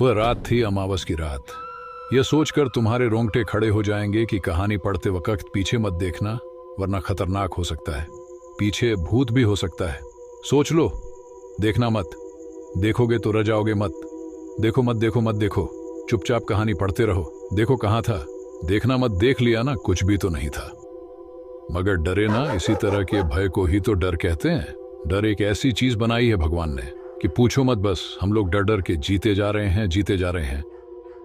वह रात थी, अमावस की रात। यह सोचकर तुम्हारे रोंगटे खड़े हो जाएंगे कि कहानी पढ़ते वक्त पीछे मत देखना, वरना खतरनाक हो सकता है। पीछे भूत भी हो सकता है। सोच लो, देखना मत। देखोगे तो रह जाओगे मत। देखो मत देखो मत देखो, चुपचाप कहानी पढ़ते रहो। देखो कहाँ था, देखना मत। देख लिया ना, कुछ भी तो नहीं था। मगर डरे ना, इसी तरह के भय को ही तो डर कहते हैं। डर एक ऐसी चीज बनाई है भगवान ने कि पूछो मत। बस हम लोग डर डर के जीते जा रहे हैं, जीते जा रहे हैं।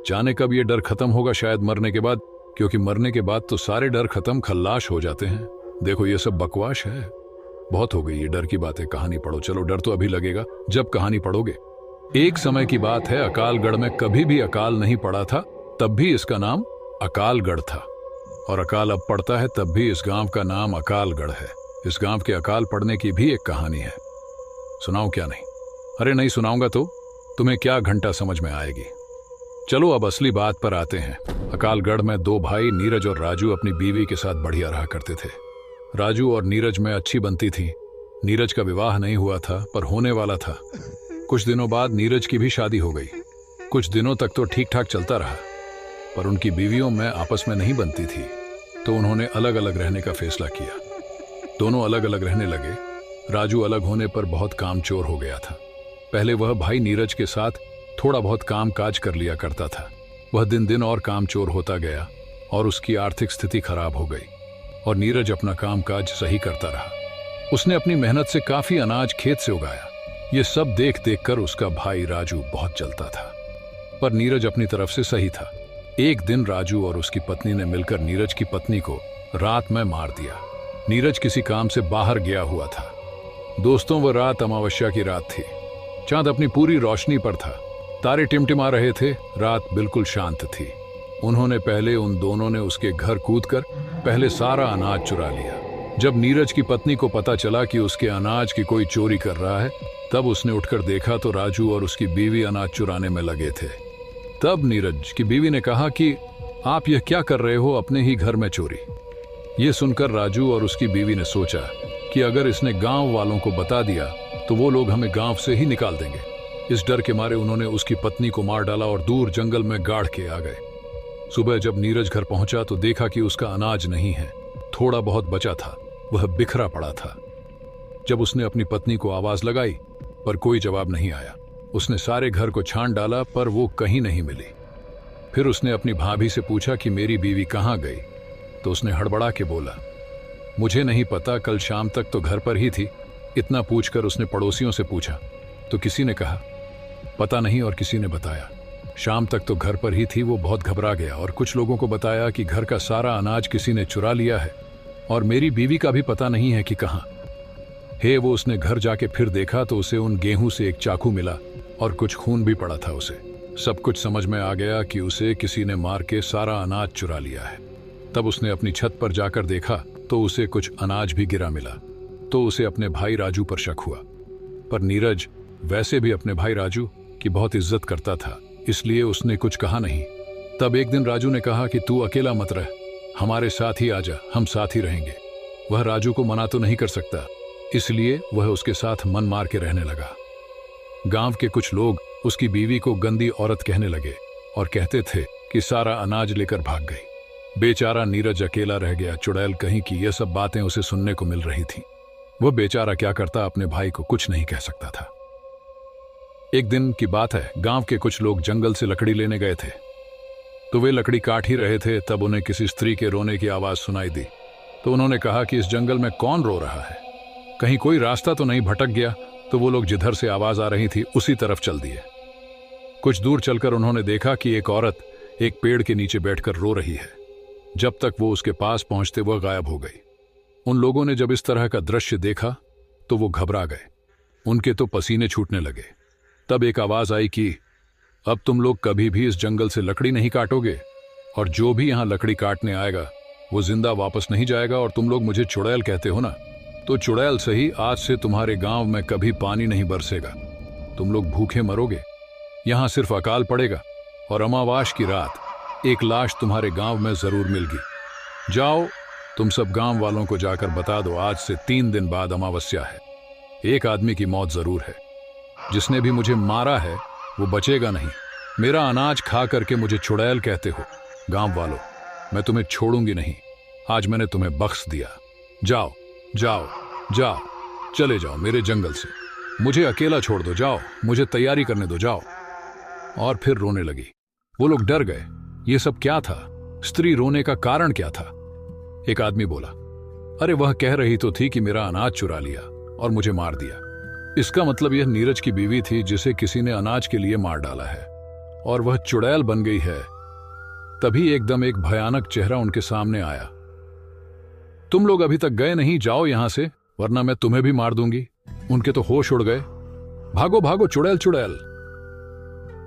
जाने कब ये डर खत्म होगा, शायद मरने के बाद, क्योंकि मरने के बाद तो सारे डर खत्म, खल्लाश हो जाते हैं। देखो ये सब बकवास है, बहुत हो गई ये डर की बातें। कहानी पढ़ो। चलो, डर तो अभी लगेगा जब कहानी पढ़ोगे। एक समय की बात है, अकालगढ़ में कभी भी अकाल नहीं पड़ा था, तब भी इसका नाम अकालगढ़ था। और अकाल अब पड़ता है तब भी इस गांव का नाम अकालगढ़ है। इस गांव के अकाल पड़ने की भी एक कहानी है। सुनाऊं क्या? नहीं, अरे नहीं सुनाऊंगा तो तुम्हें क्या घंटा समझ में आएगी। चलो अब असली बात पर आते हैं। अकालगढ़ में दो भाई नीरज और राजू अपनी बीवी के साथ बढ़िया रहा करते थे। राजू और नीरज में अच्छी बनती थी। नीरज का विवाह नहीं हुआ था, पर होने वाला था। कुछ दिनों बाद नीरज की भी शादी हो गई। कुछ दिनों तक तो ठीक ठाक चलता रहा, पर उनकी बीवियों में आपस में नहीं बनती थी, तो उन्होंने अलग अलग रहने का फैसला किया। दोनों अलग अलग रहने लगे। राजू अलग होने पर बहुत कामचोर हो गया था। पहले वह भाई नीरज के साथ थोड़ा बहुत काम काज कर लिया करता था। वह दिन दिन और कामचोर होता गया और उसकी आर्थिक स्थिति खराब हो गई। और नीरज अपना काम काज सही करता रहा। उसने अपनी मेहनत से काफी अनाज खेत से उगाया। ये सब देख देख कर उसका भाई राजू बहुत जलता था, पर नीरज अपनी तरफ से सही था। एक दिन राजू और उसकी पत्नी ने मिलकर नीरज की पत्नी को रात में मार दिया। नीरज किसी काम से बाहर गया हुआ था। दोस्तों, वह रात अमावस्या की रात थी। चांद अपनी पूरी रोशनी पर था। तारे टिमटिमा रहे थे। रात बिल्कुल शांत थी। उन दोनों ने उसके घर कूदकर पहले सारा अनाज चुरा लिया। जब नीरज की पत्नी को पता चला कि उसके अनाज की कोई चोरी कर रहा है, तब उसने उठकर देखा तो राजू और उसकी बीवी अनाज चुराने में लगे थे। तब नीरज की बीवी ने कहा कि आप यह क्या कर रहे हो, अपने ही घर में चोरी। यह सुनकर राजू और उसकी बीवी ने सोचा कि अगर इसने गांव वालों को बता दिया तो वो लोग हमें गांव से ही निकाल देंगे। इस डर के मारे उन्होंने उसकी पत्नी को मार डाला और दूर जंगल में गाड़ के आ गए। सुबह जब नीरज घर पहुंचा तो देखा कि उसका अनाज नहीं है। थोड़ा बहुत बचा था, वह बिखरा पड़ा था। जब उसने अपनी पत्नी को आवाज लगाई, पर कोई जवाब नहीं आया। उसने सारे घर को छान डाला, पर वो कहीं नहीं मिली। फिर उसने अपनी भाभी से पूछा कि मेरी बीवी कहाँ गई, तो उसने हड़बड़ा के बोला, मुझे नहीं पता, कल शाम तक तो घर पर ही थी। इतना पूछकर उसने पड़ोसियों से पूछा तो किसी ने कहा पता नहीं, और किसी ने बताया शाम तक तो घर पर ही थी। वो बहुत घबरा गया और कुछ लोगों को बताया कि घर का सारा अनाज किसी ने चुरा लिया है और मेरी बीवी का भी पता नहीं है कि कहाँ है। वो उसने घर जाके फिर देखा तो उसे उन गेहूं से एक चाकू मिला और कुछ खून भी पड़ा था। उसे सब कुछ समझ में आ गया कि उसे किसी ने मार के सारा अनाज चुरा लिया है। तब उसने अपनी छत पर जाकर देखा तो उसे कुछ अनाज भी गिरा मिला। तो उसे अपने भाई राजू पर शक हुआ, पर नीरज वैसे भी अपने भाई राजू की बहुत इज्जत करता था, इसलिए उसने कुछ कहा नहीं। तब एक दिन राजू ने कहा कि तू अकेला मत रह, हमारे साथ ही आजा, हम साथ ही रहेंगे। वह राजू को मना तो नहीं कर सकता, इसलिए वह उसके साथ मन मार के रहने लगा। गांव के कुछ लोग उसकी बीवी को गंदी औरत कहने लगे और कहते थे कि सारा अनाज लेकर भाग गई। बेचारा नीरज अकेला रह गया, चुड़ैल कहीं की। यह सब बातें उसे सुनने को मिल रही थी। वह बेचारा क्या करता, अपने भाई को कुछ नहीं कह सकता था। एक दिन की बात है, गांव के कुछ लोग जंगल से लकड़ी लेने गए थे। तो वे लकड़ी काट ही रहे थे, तब उन्हें किसी स्त्री के रोने की आवाज सुनाई दी। तो उन्होंने कहा कि इस जंगल में कौन रो रहा है, कहीं कोई रास्ता तो नहीं भटक गया। तो वो लोग जिधर से आवाज आ रही थी उसी तरफ चल दिए। कुछ दूर चलकर उन्होंने देखा कि एक औरत एक पेड़ के नीचे बैठकर रो रही है। जब तक वो उसके पास पहुंचते वह गायब हो गई। उन लोगों ने जब इस तरह का दृश्य देखा तो वो घबरा गए। उनके तो पसीने छूटने लगे। तब एक आवाज आई कि अब तुम लोग कभी भी इस जंगल से लकड़ी नहीं काटोगे, और जो भी यहां लकड़ी काटने आएगा वो जिंदा वापस नहीं जाएगा। और तुम लोग मुझे चुड़ैल कहते हो ना, तो चुड़ैल सही, आज से तुम्हारे गांव में कभी पानी नहीं बरसेगा। तुम लोग भूखे मरोगे। यहां सिर्फ अकाल पड़ेगा और अमावास की रात एक लाश तुम्हारे गांव में जरूर मिलेगी। जाओ, तुम सब गांव वालों को जाकर बता दो, आज से 3 दिन बाद अमावस्या है। एक आदमी की मौत जरूर है। जिसने भी मुझे मारा है वो बचेगा नहीं। मेरा अनाज खा करके मुझे चुड़ैल कहते हो। गांव वालों, मैं तुम्हें छोड़ूंगी नहीं। आज मैंने तुम्हें बख्श दिया। जाओ जाओ जाओ, चले जाओ मेरे जंगल से। मुझे अकेला छोड़ दो, जाओ, मुझे तैयारी करने दो, जाओ। और फिर रोने लगी। वो लोग डर गए। ये सब क्या था? स्त्री रोने का कारण क्या था? एक आदमी बोला, अरे वह कह रही तो थी कि मेरा अनाज चुरा लिया और मुझे मार दिया। इसका मतलब यह नीरज की बीवी थी जिसे किसी ने अनाज के लिए मार डाला है और वह चुड़ैल बन गई है। तभी एकदम एक भयानक चेहरा उनके सामने आया। तुम लोग अभी तक गए नहीं, जाओ यहां से, वरना मैं तुम्हें भी मार दूंगी। उनके तो होश उड़ गए। भागो भागो चुड़ैल चुड़ैल।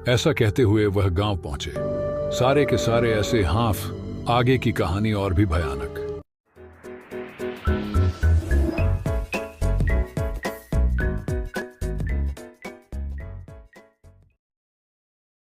ऐसा कहते हुए वह गांव पहुंचे। सारे के सारे ऐसे हाफ। आगे की कहानी और भी भयानक।